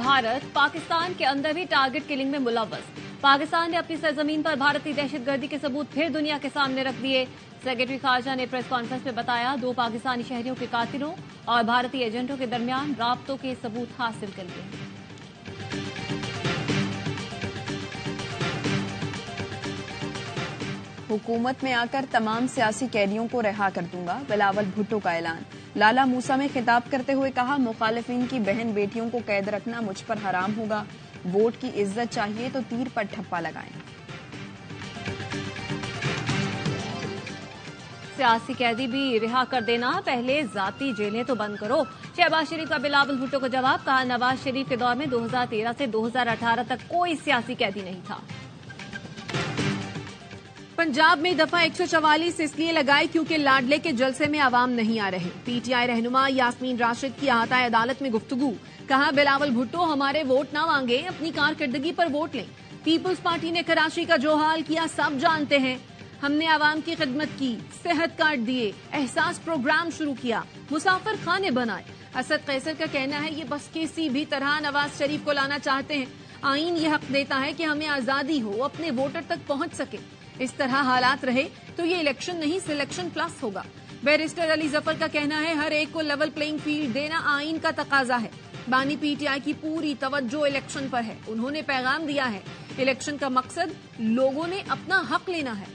भारत पाकिस्तान के अंदर भी टारगेट किलिंग में मुलव्वस। पाकिस्तान ने अपनी सरजमीन पर भारतीय दहशतगर्दी के सबूत फिर दुनिया के सामने रख दिए। सेक्रेटरी खारजा ने प्रेस कॉन्फ्रेंस में बताया, 2 पाकिस्तानी शहरियों के कातिलों और भारतीय एजेंटों के दरमियान राब्तों के सबूत हासिल कर लिए। हुकूमत में आकर तमाम सियासी कैदियों को रिहा कर दूंगा, बिलावल भुट्टो का ऐलान। लाला मूसा में खिताब करते हुए कहा, मुखालिफिन की बहन बेटियों को कैद रखना मुझ पर हराम होगा। वोट की इज्जत चाहिए तो तीर पर ठप्पा लगाएं। सियासी कैदी भी रिहा कर देना, पहले जाती जेलें तो बंद करो। शहबाज शरीफ का बिलावल भुट्टो को जवाब। कहा, नवाज शरीफ के दौर में 2013 से 2018 तक कोई सियासी कैदी नहीं था। पंजाब में दफा 144 इसलिए लगाई क्योंकि लाडले के जलसे में आवाम नहीं आ रहे। पीटीआई रहनुमा यास्मीन राशिद की अहाता अदालत में गुफ्तगू। कहा, बिलावल भुट्टो हमारे वोट ना मांगे, अपनी कारकर्दगी पर वोट लें। पीपुल्स पार्टी ने कराची का जो हाल किया सब जानते हैं। हमने आवाम की खिदमत की, सेहत कार्ड दिए, एहसास प्रोग्राम शुरू किया, मुसाफिर खाने बनाए। असद कैसर का कहना है, ये बस किसी भी तरह नवाज शरीफ को लाना चाहते हैं। आईन ये हक देता है कि हमें आजादी हो, अपने वोटर तक पहुंच सके। इस तरह हालात रहे तो ये इलेक्शन नहीं, सिलेक्शन प्लस होगा। बैरिस्टर अली जफर का कहना है, हर एक को लेवल प्लेइंग फील्ड देना आईन का तकाजा है। बानी पीटीआई की पूरी तवज्जो इलेक्शन पर है। उन्होंने पैगाम दिया है, इलेक्शन का मकसद लोगों ने अपना हक लेना है।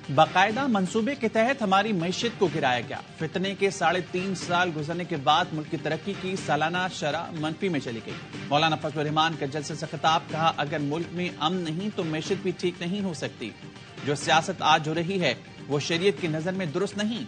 बाकायदा मंसूबे के तहत हमारी मईशत को गिराया गया। फितने के 3.5 साल गुजरने के बाद मुल्क की तरक्की की सालाना शरह मंफी में चली गई। मौलाना फजलुर रहमान के जलसे से खिताब। कहा, अगर मुल्क में अमन नहीं तो मईशत भी ठीक नहीं हो सकती। जो सियासत आज हो रही है वो शरीयत की नजर में दुरुस्त नहीं।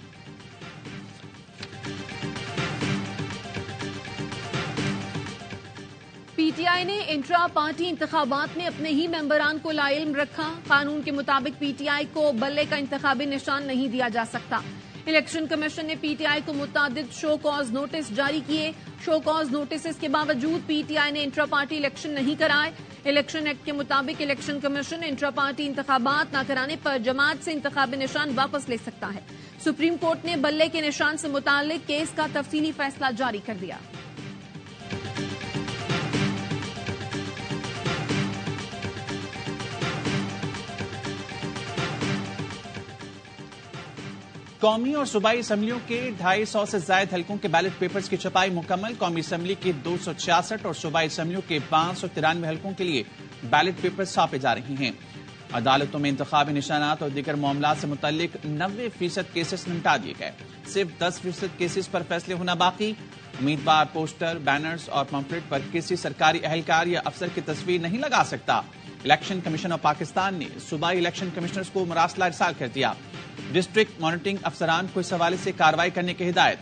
पीटीआई ने इंट्रा पार्टी इंतखाबात में अपने ही मेंबरान को लाइल्म रखा। कानून के मुताबिक पीटीआई को बल्ले का इंतखाबी निशान नहीं दिया जा सकता। इलेक्शन कमीशन ने पीटीआई को मुतादिद शो कॉज नोटिस जारी किए। शो कॉज नोटिस के बावजूद पीटीआई ने इंट्रा पार्टी इलेक्शन नहीं कराए। इलेक्शन एक्ट के मुताबिक इलेक्शन कमीशन इंट्रा पार्टी इंतखाबात न कराने पर जमात से इंतखाबी निशान वापस ले सकता है। सुप्रीम कोर्ट ने बल्ले के निशान से मुतालिक केस का तफसीली फैसला जारी कर दिया। कौमी और सूबाई असम्बलियों के 250 से ज्यादा हलकों के बैलेट पेपर्स की छपाई मुकम्मल। कौमी असम्बली के 266 और सूबाई असम्बलियों के 593 हलकों के लिए बैलेट पेपर्स सौंपे जा रहे हैं। अदालतों में इंतखाबी निशानात और दीगर मामला से मुतल्लिक 90% केसेस निपटा दिए गए। सिर्फ 10% केसेस पर फैसले होना बाकी। उम्मीदवार पोस्टर, बैनर्स और पंफलेट पर किसी सरकारी अहलकार या अफसर की तस्वीर नहीं लगा सकता। इलेक्शन कमीशन ऑफ पाकिस्तान ने सूबाई इलेक्शन कमिश्नर्स को मरासला इरसाल कर दिया। डिस्ट्रिक्ट मॉनिटरिंग अफसरान को इस हवाले से कार्रवाई करने की हिदायत।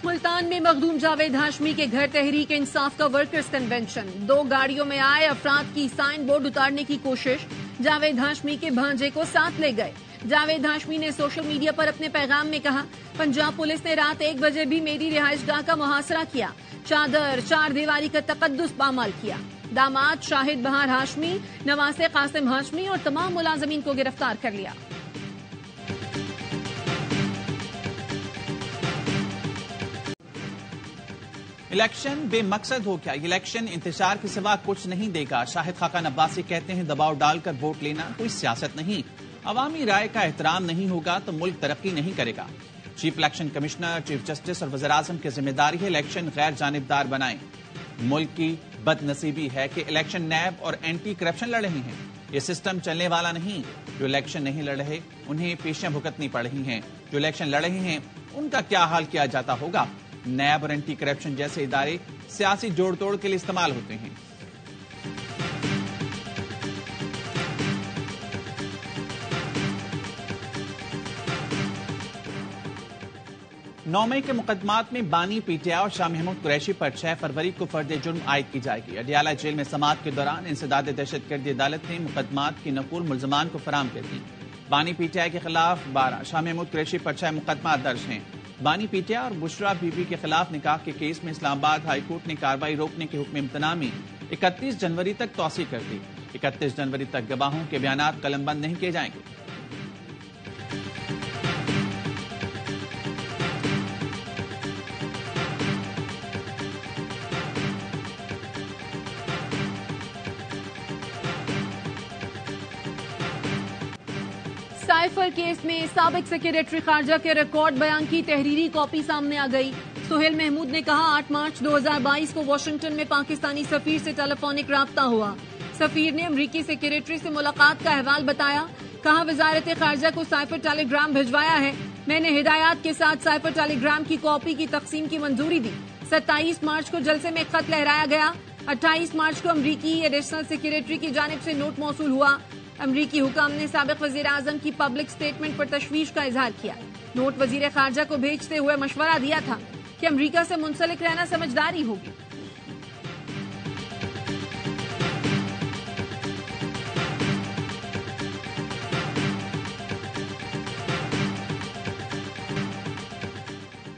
मुल्तान में मखदूम जावेद हाशमी के घर तहरीक इंसाफ का वर्कर्स कन्वेंशन। 2 गाड़ियों में आए अफराद की साइन बोर्ड उतारने की कोशिश। जावेद हाशमी के भांजे को साथ ले गए। जावेद हाशमी ने सोशल मीडिया पर अपने पैगाम में कहा, पंजाब पुलिस ने रात 1 बजे भी मेरी रिहाइशगाह का मुहासरा किया। चादर, 4 दीवारी का तकद्दुस पामाल किया। दामाद शाहिद बहार हाशमी, नवासे कासिम हाशमी और तमाम मुलाजमीन को गिरफ्तार कर लिया। इलेक्शन बेमकसद हो क्या? इलेक्शन इंतजार के सिवा कुछ नहीं देगा। शाहिद खाकान अब्बासी कहते हैं, दबाव डालकर वोट लेना कोई सियासत नहीं। अवामी राय का एहतराम नहीं होगा तो मुल्क तरक्की नहीं करेगा। Chief election commissioner, chief justice और वज़ीर-ए-आज़म की जिम्मेदारी है इलेक्शन गैर जानिबदार बनाएं। मुल्क की बदनसीबी है कि इलेक्शन नैब और एंटी करप्शन लड़ रहे हैं। ये सिस्टम चलने वाला नहीं। जो इलेक्शन नहीं लड़ रहे उन्हें पेशियां भुगतनी पड़ रही हैं। जो इलेक्शन लड़ रहे हैं उनका क्या हाल किया जाता होगा। नैब और एंटी करप्शन जैसे इदारे सियासी जोड़ तोड़ के लिए इस्तेमाल होते हैं। नौ मई के मुकदमात में बानी पीटीआई और शाह महमूद कुरैशी पर 6 फरवरी को फर्द जुर्म आयद की जाएगी। अडियाला जेल में समाअत के दौरान इंसदाद दहशतगर्दी अदालत ने मुकदमात की नकूल मुल्जमान को फराम कर दी। बानी पीटीआई के खिलाफ 12, शाह महमूद कुरैशी पर 6 मुकदमा दर्ज हैं। बानी पीटीआई और बुशरा बीबी के खिलाफ निकाह के केस में इस्लामाबाद हाईकोर्ट ने कार्रवाई रोकने के हुक्म इम्तना में 31 जनवरी तक तौसी कर दी। 31 जनवरी तक गवाहों के बयानात कलमबंद नहीं किए जाएंगे। साइफर केस में साबिक सेक्रेटरी खारजा के रिकॉर्ड बयान की तहरीरी कॉपी सामने आ गई। सुहेल महमूद ने कहा 8 मार्च 2022 को वॉशिंगटन में पाकिस्तानी सफीर से टेलीफोनिक राब्ता हुआ। सफीर ने अमरीकी सेक्रेटरी से मुलाकात का अहवाल बताया। कहा वजारत खारजा को साइफर टेलीग्राम भिजवाया है। मैंने हिदायत के साथ साइफर टेलीग्राम की कॉपी की तकसीम की मंजूरी दी। 27 मार्च को जलसे में खत लहराया गया। 28 मार्च को अमरीकी एडिशनल सेक्रेटरी की जानिब से नोट मौसूल हुआ। अमरीकी हुकाम ने साबिक वजीर आजम की पब्लिक स्टेटमेंट पर तशवीश का इजहार किया। नोट वजीर खारजा को भेजते हुए मशवरा दिया था कि अमरीका से मुंसलिक रहना समझदारी होगी।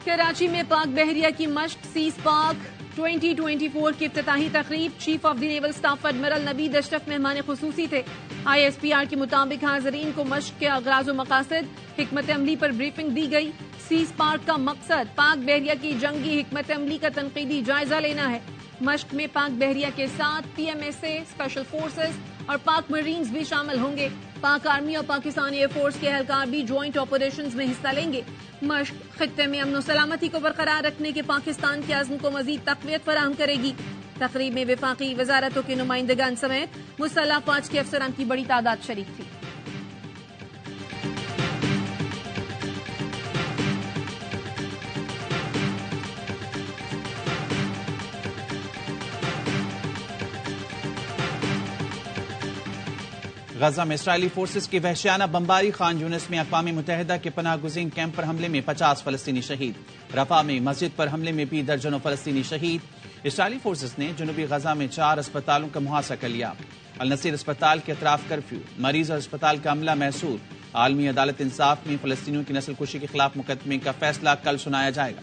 कराची में पाक बहरिया की मश्क सीज पाक 2024 की इफ्तिताही तकरीब। Chief of the naval staff admiral Naveed Ashraf मेहमान खुसूसी थे। ISPR के मुताबिक हाजरीन को मश्क के अगराज व मकासद हिकमत अमली पर ब्रीफिंग दी गई। सीज पाक का मकसद पाक बहरिया की जंगी हिकमत अमली का तनकीदी जायजा लेना है। मश्क में पाक बहरिया के साथ PMSA, स्पेशल फोर्सेस और पाक मरीन्स भी शामिल होंगे। पाक आर्मी और पाकिस्तानी एयरफोर्स के एहलकार भी ज्वाइंट ऑपरेशंस में हिस्सा लेंगे। मश्क खित्ते में अमन सलामती को बरकरार रखने के पाकिस्तान के अज़्म को मजीद तक़वियत फराहम करेगी। तकरीब में वफाकी वजारतों के नुमाइंदगान समेत मुसल्लह फौज के अफसरान की बड़ी तादाद शरीक थी। गजा में इसराइली फोर्सेस की वहशियाना बमबारी। खान यूनिस में अक़वाम मुत्तहिदा के पनाह गुज़ीन कैंप पर हमले में 50 फलस्तीनी शहीद। रफा में मस्जिद पर हमले में भी दर्जनों फलस्तीनी शहीद। इसराइली फोर्सेस ने जनूबी गजा में 4 अस्पतालों का मुहासा कर लिया। अल नसीर अस्पताल के अतराफ कर्फ्यू, मरीज और अस्पताल का अमला महसूर। आलमी अदालत इंसाफ में फलस्तीनियों की नस्लकुशी के खिलाफ मुकदमे का फैसला कल सुनाया जाएगा।